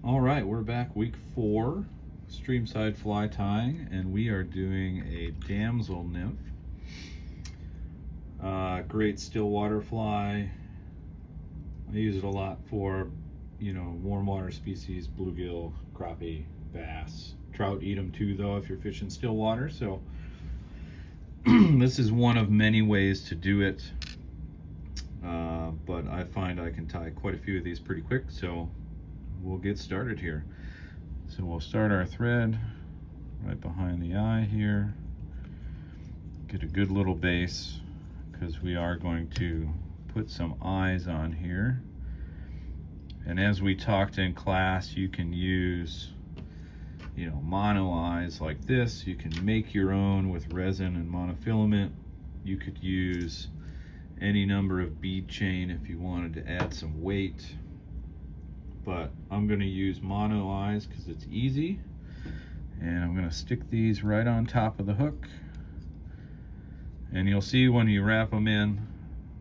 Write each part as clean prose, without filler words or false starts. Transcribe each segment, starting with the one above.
All right, we're back week 4, streamside fly tying, and we are doing a Damsel Nymph. Great still water fly. I use it a lot for, warm water species, bluegil, crappie, bass. Trout eat them too, though, if you're fishing still water. So this is one of many ways to do it, but I find I can tie quite a few of these pretty quick, so we'll get started here. So we'll start our thread right behind the eye here. Get a good little base because we are going to put some eyes on here. And as we talked in class, you can use, mono eyes like this. You can make your own with resin and monofilament. You could use any number of bead chain if you wanted to add some weight. But I'm going to use mono eyes because it's easy, and I'm going to stick these right on top of the hook, and you'll see when you wrap them in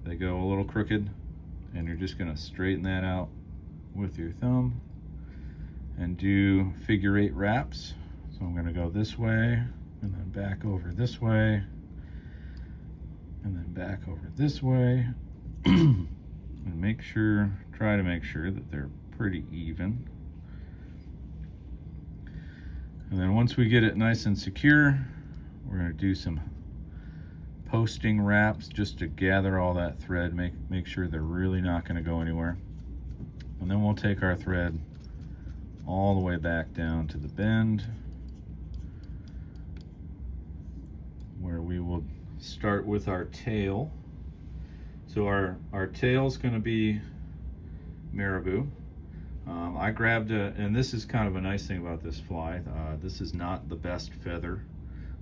they go a little crooked, and you're just going to straighten that out with your thumb and do figure 8 wraps. So I'm going to go this way and then back over this way and then back over this way and try to make sure that they're pretty even. And then once we get it nice and secure, we're going to do some posting wraps just to gather all that thread, make sure they're really not going to go anywhere. And then we'll take our thread all the way back down to the bend, where we will start with our tail. So our tail is going to be marabou. I grabbed and this is kind of a nice thing about this fly. This is not the best feather.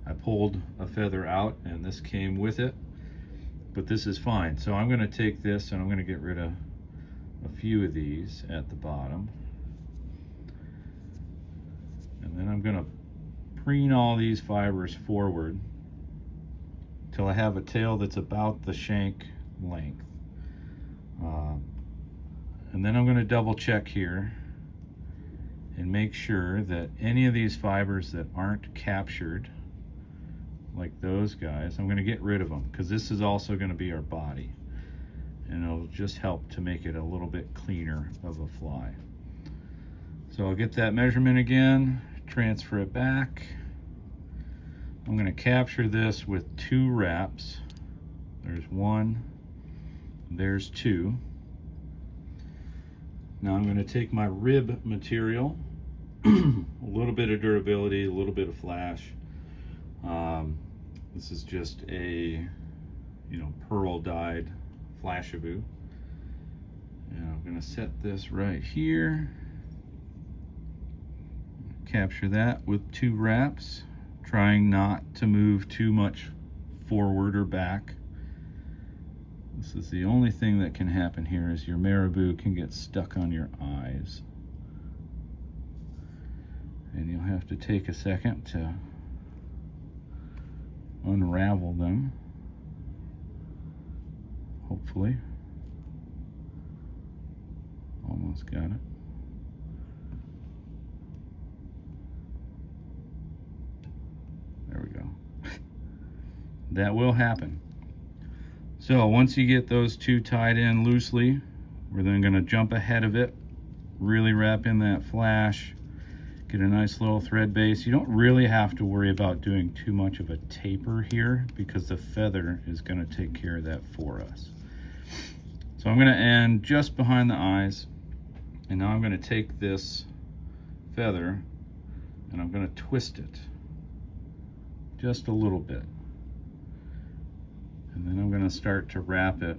I pulled a feather out and this came with it, but this is fine. So I'm going to take this and I'm going to get rid of a few of these at the bottom. And then I'm going to preen all these fibers forward till I have a tail that's about the shank length. And then I'm going to double check here and make sure that any of these fibers that aren't captured, like those guys, I'm going to get rid of them because this is also going to be our body, and it'll just help to make it a little bit cleaner of a fly. So I'll get that measurement again, transfer it back. I'm going to capture this with 2 wraps. There's 1, there's 2. Now I'm going to take my rib material, a little bit of durability, a little bit of flash. This is just a, pearl dyed Flashabou. And I'm going to set this right here. Capture that with 2 wraps, trying not to move too much forward or back. This is the only thing that can happen here, is your marabou can get stuck on your eyes. And you'll have to take a second to unravel them, hopefully. Almost got it. There we go. That will happen. So once you get those 2 tied in loosely, we're then going to jump ahead of it, really wrap in that flash, get a nice little thread base. You don't really have to worry about doing too much of a taper here because the feather is going to take care of that for us. So I'm going to end just behind the eyes, and now I'm going to take this feather and I'm going to twist it just a little bit. And then I'm going to start to wrap it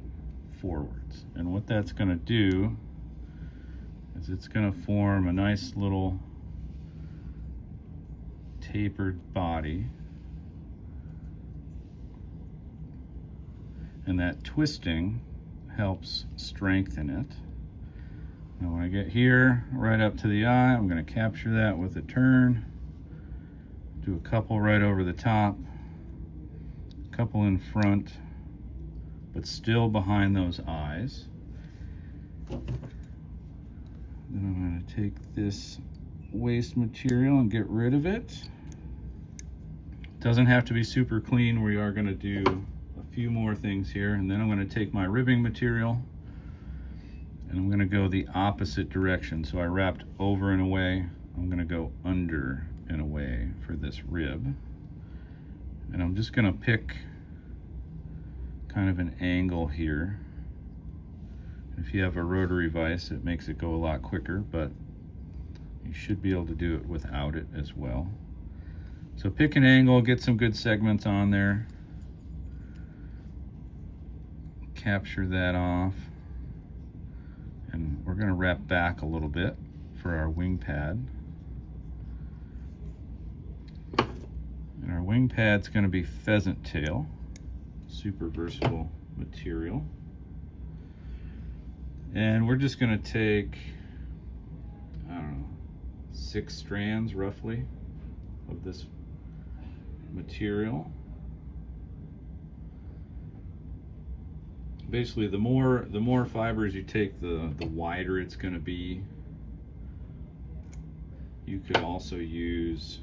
forwards. And what that's going to do is it's going to form a nice little tapered body. And that twisting helps strengthen it. Now when I get here, right up to the eye, I'm going to capture that with a turn. Do a couple right over the top, a couple in front, but still behind those eyes. Then I'm going take this waste material and get rid of it. Doesn't have to be super clean. We are going to do a few more things here, and then I'm going to take my ribbing material and I'm going to go the opposite direction. So I wrapped over and away. I'm going to go under and away for this rib, and I'm just going to pick kind of an angle here. If you have a rotary vise, it makes it go a lot quicker, but you should be able to do it without it as well. So pick an angle, get some good segments on there, capture that off, and we're going to wrap back a little bit for our wing pad. And our wing pad's going to be pheasant tail, super versatile material. And we're just going to take, I don't know, 6 strands roughly of this material. Basically, the more fibers you take, the wider it's going to be. You could also use,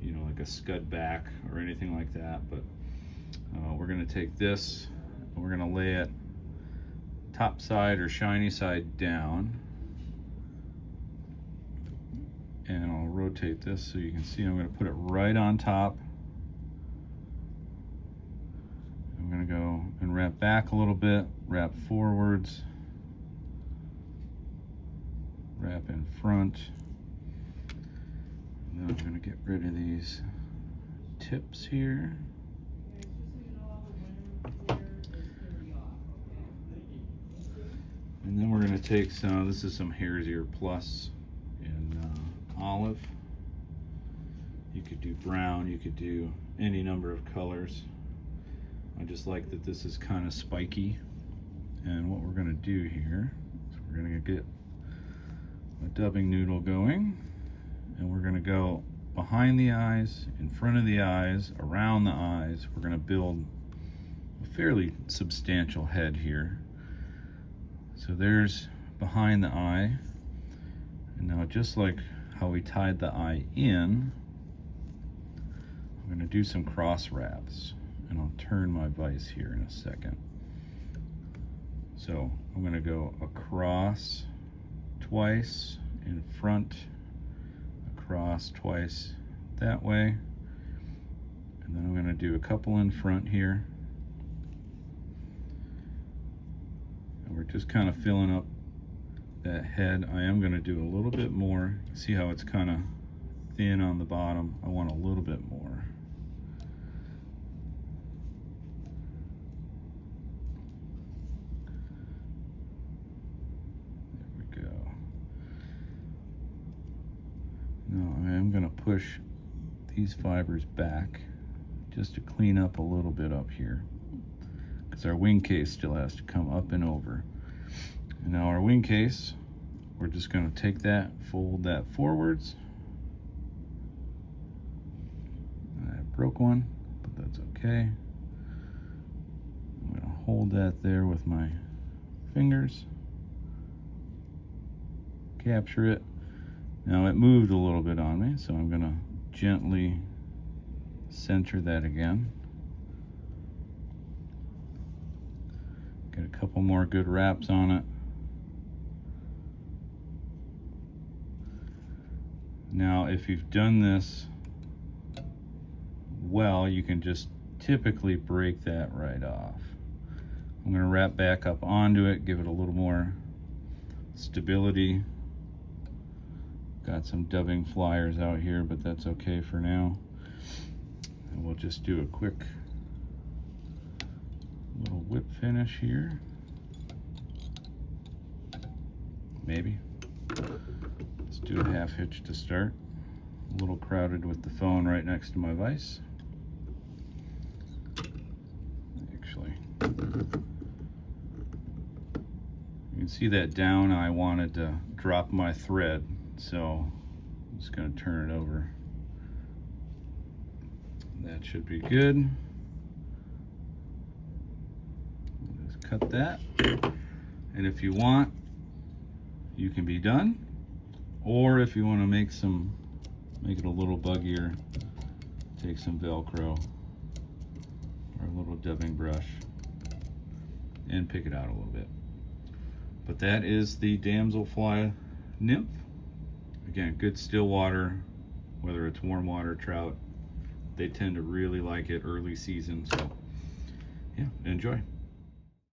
you know, like a scud back or anything like that, but we're going to take this and we're going to lay it top side or shiny side down, and I'll rotate this so you can see. I'm going to put it right on top. I'm going to go and wrap back a little bit, wrap forwards, wrap in front, and then I'm going to get rid of these tips here. And then we're going to take some, this is some Hare's Ear Plus in olive. You could do brown, you could do any number of colors. I just like that this is kind of spiky. And what we're going to do here is we're going to get a dubbing noodle going, and we're going to go behind the eyes, in front of the eyes, around the eyes. We're going to build a fairly substantial head here. So there's behind the eye, and now just like how we tied the eye in, I'm going to do some cross wraps, and I'll turn my vise here in a second. So I'm going to go across twice in front, across twice that way, and then I'm going to do a couple in front here. We're just kind of filling up that head. I am going to do a little bit more. See how it's kind of thin on the bottom? I want a little bit more. There we go. Now I am going to push these fibers back just to clean up a little bit up here, because our wing case still has to come up and over. And now our wing case, we're just going to take that, fold that forwards. I broke one, but that's okay. I'm going to hold that there with my fingers, capture it. Now it moved a little bit on me, so I'm going to gently center that again. Get a couple more good wraps on it. Now, if you've done this well, you can just typically break that right off. I'm going to wrap back up onto it, give it a little more stability. Got some dubbing flyers out here, but that's okay for now. And we'll just do a quick little whip finish here. Maybe. Let's do a half hitch to start. A little crowded with the phone right next to my vise. Actually, you can see that down. I wanted to drop my thread, so I'm just going to turn it over. That should be good. Just cut that. And if you want, you can be done, Or if you want to make it a little buggier, take some Velcro or a little dubbing brush and pick it out a little bit. But that is the damselfly nymph. Again, good still water, whether it's warm water, trout, they tend to really like it early season. So yeah, enjoy.